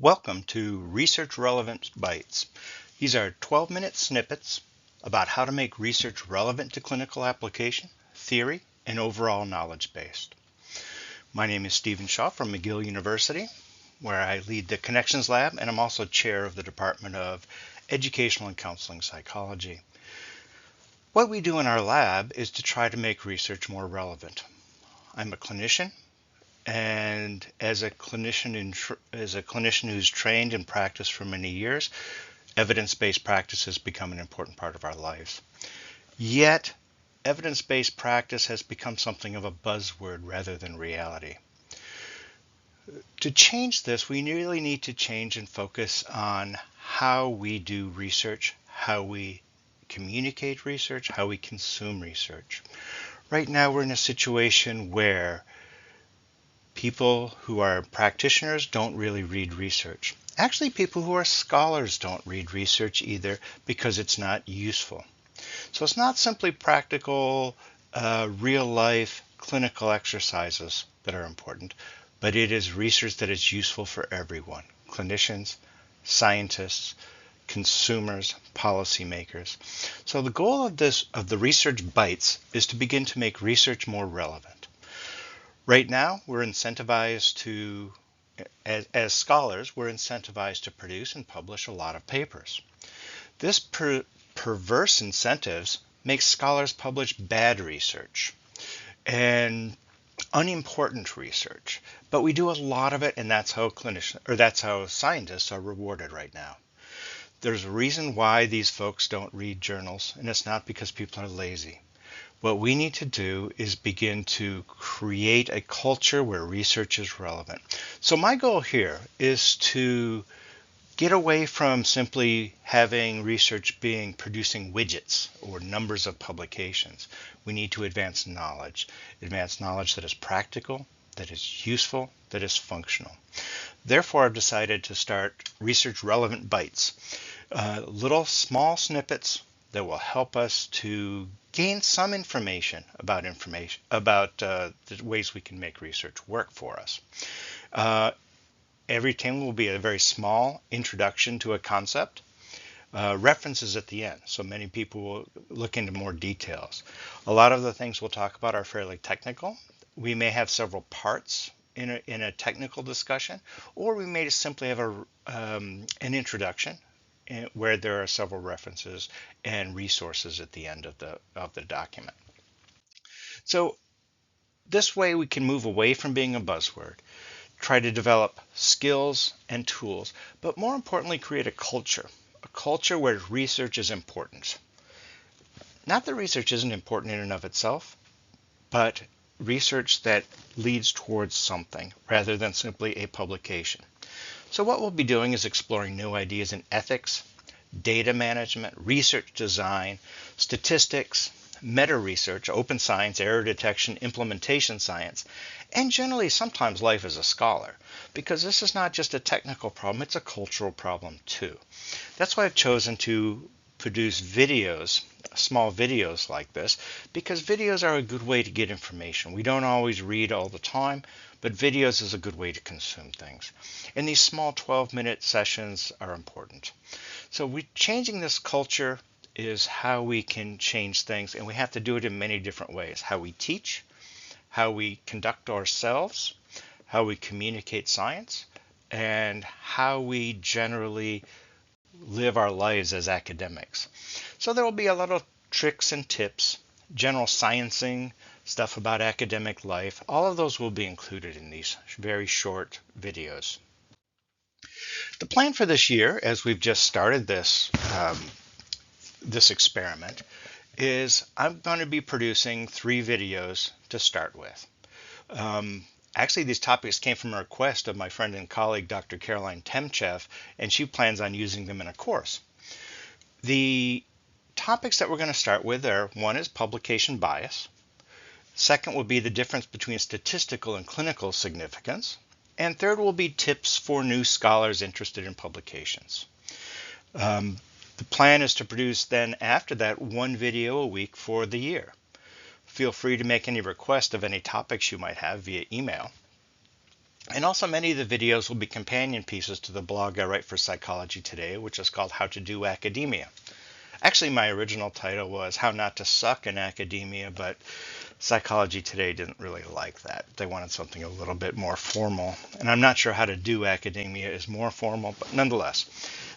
Welcome to Research Relevant Bites. These are 12-minute snippets about how to make research relevant to clinical application, theory, and overall knowledge based. My name is Stephen Shaw from McGill University, where I lead the Connections Lab, and I'm also chair of the Department of Educational and Counseling Psychology. What we do in our lab is to try to make research more relevant. I'm a clinician, and as a clinician who's trained and practiced for many years, evidence-based practice has become an important part of our lives. Yet, evidence-based practice has become something of a buzzword rather than reality. To change this, we really need to change and focus on how we do research, how we communicate research, how we consume research. Right now, we're in a situation where people who are practitioners don't really read research. Actually, people who are scholars don't read research either because it's not useful. So it's not simply practical, real-life clinical exercises that are important, but it is research that is useful for everyone: clinicians, scientists, consumers, policymakers. So the goal of the Research Bites is to begin to make research more relevant. Right now, we're incentivized to, as scholars, we're incentivized to produce and publish a lot of papers. This perverse incentives make scholars publish bad research and unimportant research, but we do a lot of it, and that's how scientists are rewarded right now. There's a reason why these folks don't read journals, and it's not because people are lazy. What we need to do is begin to create a culture where research is relevant. So my goal here is to get away from simply having research being producing widgets or numbers of publications. We need to advance knowledge that is practical, that is useful, that is functional. Therefore, I've decided to start Research Relevant Bites, little small snippets that will help us to gain some information about the ways we can make research work for us. Every time will be a very small introduction to a concept, references at the end, so many people will look into more details. A lot of the things we'll talk about are fairly technical. We may have several parts in a technical discussion, or we may just simply have an introduction where there are several references and resources at the end of the document. So this way we can move away from being a buzzword, try to develop skills and tools, but more importantly, create a culture where research is important. Not that research isn't important in and of itself, but research that leads towards something rather than simply a publication. So what we'll be doing is exploring new ideas in ethics, data management, research design, statistics, meta-research, open science, error detection, implementation science, and generally sometimes life as a scholar, because this is not just a technical problem, it's a cultural problem too. That's why I've chosen to produce videos, small videos like this, because videos are a good way to get information. We don't always read all the time, but videos is a good way to consume things. And these small 12-minute sessions are important. So changing this culture is how we can change things, and we have to do it in many different ways. How we teach, how we conduct ourselves, how we communicate science, and how we generally live our lives as academics. So there will be a lot of tricks and tips, general sciencing, stuff about academic life. All of those will be included in these very short videos. The plan for this year, as we've just started this experiment, is I'm going to be producing 3 videos to start with. Actually, these topics came from a request of my friend and colleague, Dr. Caroline Temchev, and she plans on using them in a course. The topics that we're going to start with are: one is publication bias. Second will be the difference between statistical and clinical significance. And third will be tips for new scholars interested in publications. The plan is to produce then after that 1 video a week for the year. Feel free to make any request of any topics you might have via email. And also many of the videos will be companion pieces to the blog I write for Psychology Today, which is called How to Do Academia. Actually, my original title was How Not to Suck in Academia, but Psychology Today didn't really like that. They wanted something a little bit more formal. And I'm not sure How to Do Academia is more formal, but nonetheless,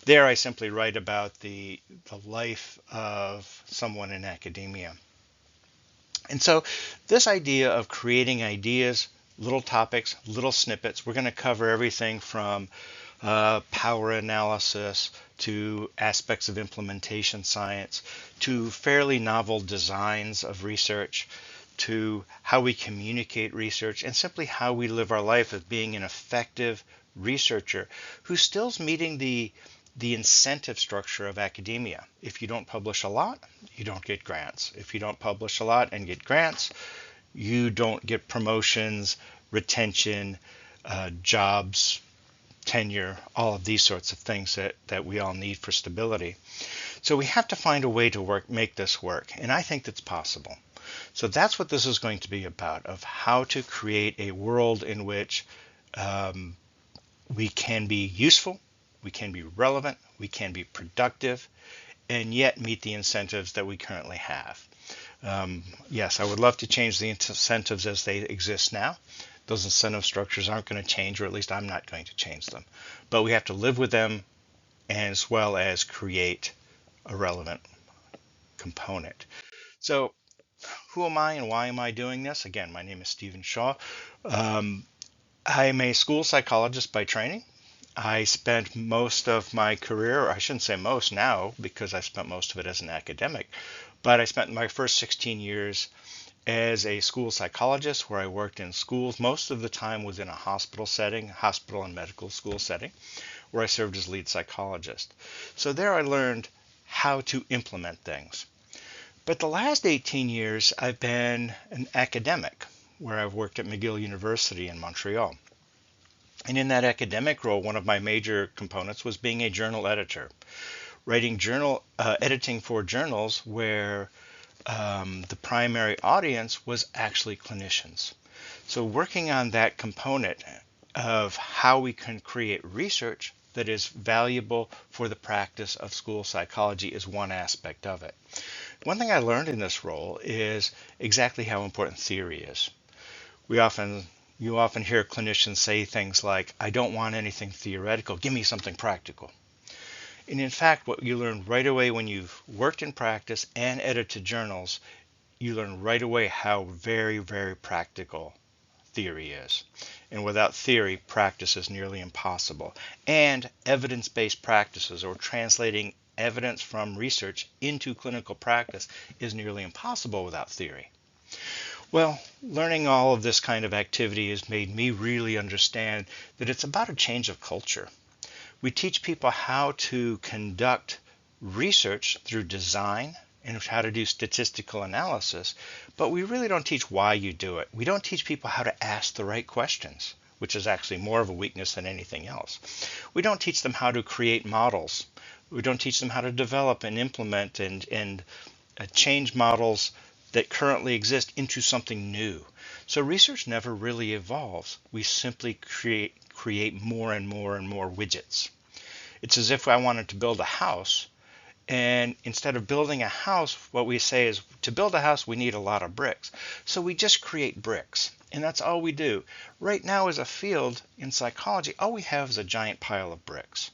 there I simply write about the life of someone in academia. And so this idea of creating ideas, little topics, little snippets, we're going to cover everything from power analysis to aspects of implementation science to fairly novel designs of research to how we communicate research and simply how we live our life as being an effective researcher who still's meeting the incentive structure of academia. If you don't publish a lot, you don't get grants. If you don't publish a lot and get grants, you don't get promotions, retention, jobs, tenure, all of these sorts of things that we all need for stability. So we have to find a way to make this work, and I think that's possible. So that's what this is going to be about, of how to create a world in which we can be useful, we can be relevant, we can be productive, and yet meet the incentives that we currently have. Yes, I would love to change the incentives as they exist now. Those incentive structures aren't going to change, or at least I'm not going to change them. But we have to live with them as well as create a relevant component. So who am I and why am I doing this? Again, my name is Stephen Shaw. I'm a school psychologist by training. I spent most of my career, or I shouldn't say most now, because I spent most of it as an academic, but I spent my first 16 years as a school psychologist where I worked in schools. Most of the time was in a hospital setting, hospital and medical school setting, where I served as lead psychologist. So there I learned how to implement things. But the last 18 years I've been an academic, where I've worked at McGill University in Montreal. And in that academic role, one of my major components was being a journal editor, writing editing for journals where the primary audience was actually clinicians. So working on that component of how we can create research that is valuable for the practice of school psychology is one aspect of it. One thing I learned in this role is exactly how important theory is. You often hear clinicians say things like, I don't want anything theoretical, give me something practical. And in fact, what you learn right away when you've worked in practice and edited journals, you learn right away how very, very practical theory is. And without theory, practice is nearly impossible. And evidence-based practices, or translating evidence from research into clinical practice, is nearly impossible without theory. Well, learning all of this kind of activity has made me really understand that it's about a change of culture. We teach people how to conduct research through design and how to do statistical analysis, but we really don't teach why you do it. We don't teach people how to ask the right questions, which is actually more of a weakness than anything else. We don't teach them how to create models. We don't teach them how to develop and implement and change models that currently exist into something new. So research never really evolves. We simply create more and more and more widgets. It's as if I wanted to build a house, and instead of building a house, what we say is, to build a house, we need a lot of bricks. So we just create bricks, and that's all we do. Right now, as a field in psychology, all we have is a giant pile of bricks.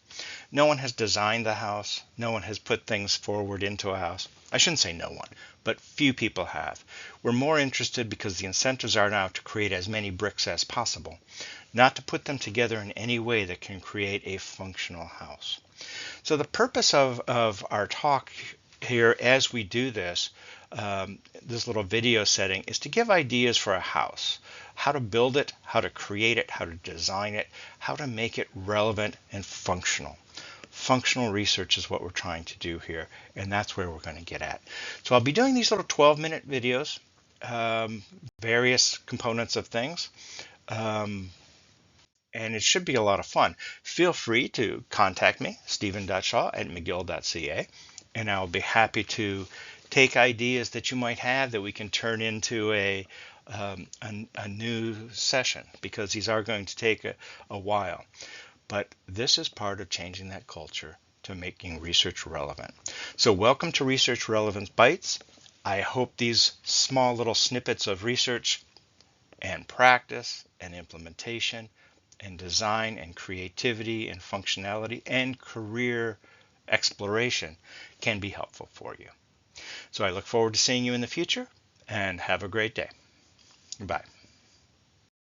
No one has designed the house. No one has put things forward into a house. I shouldn't say no one, but few people have. We're more interested, because the incentives are now to create as many bricks as possible, not to put them together in any way that can create a functional house. So the purpose of our talk here as we do this, this little video setting, is to give ideas for a house, how to build it, how to create it, how to design it, how to make it relevant and functional. Functional research is what we're trying to do here, and that's where we're going to get at. So I'll be doing these little 12-minute videos, various components of things, and it should be a lot of fun. Feel free to contact me, stephen.shaw@mcgill.ca, and I'll be happy to take ideas that you might have that we can turn into a a new session, because these are going to take a while. But this is part of changing that culture to making research relevant. So welcome to Research Relevance Bites. I hope these small little snippets of research and practice and implementation and design and creativity and functionality and career exploration can be helpful for you. So I look forward to seeing you in the future, and have a great day. Bye.